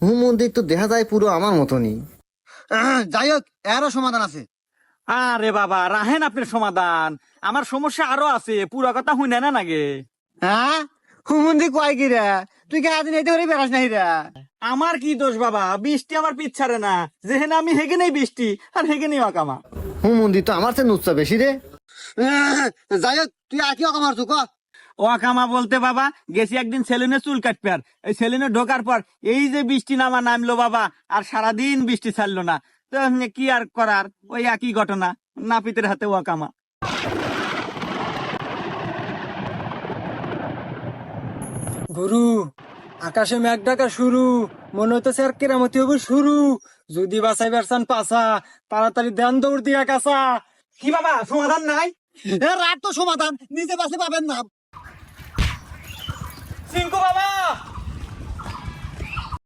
মন্দির তো দেখা যায় পুরো আমার মতনই। যাই হোক, এরও সমাধান আছে। আরে বাবা রাহেন আপনার সমাধান, আমার সমস্যা আরো আছে, পুরো কথা শুনে না নাগে। হ্যাঁ, হুমন্দি কয় কি রে? তুই কে আদিন এইতে করে বেড়াস নাই রে? আমার কি দোষ বাবা, বৃষ্টি আমার পিছারে না, যেহেনে আমি হেগে নেই বৃষ্টি আর হেগে নেই অকামা। মন্দির তো আমার চেয়ে নুচ্ছা বেশি রে। যাই হোক, তুই আর কি অকামার তুই ক? অকামা বলতে বাবা গেছি একদিন সেলুনে চুল কাটবে, আর এই সেলুনে ঢোকার পর এই যে বৃষ্টি নামলো বাবা, আর সারাদিন বৃষ্টি ছাড়লো না। তো কি আর করার, ওই একই ঘটনা, নাপিতের হাতে অকামা। গুরু, আকাশে মেঘ ডাকা শুরু, মনে হইতেছে আর কেরামতি হবো শুরু। যদি বাসাই বেরসান পাসা, তাড়াতাড়ি ধ্যান দৌড় দিয়া কাসা। কি বাবা সমাধান নাই? রাত তো সমাধান নিজে বাসে পাবেন না। সিংকু বাবা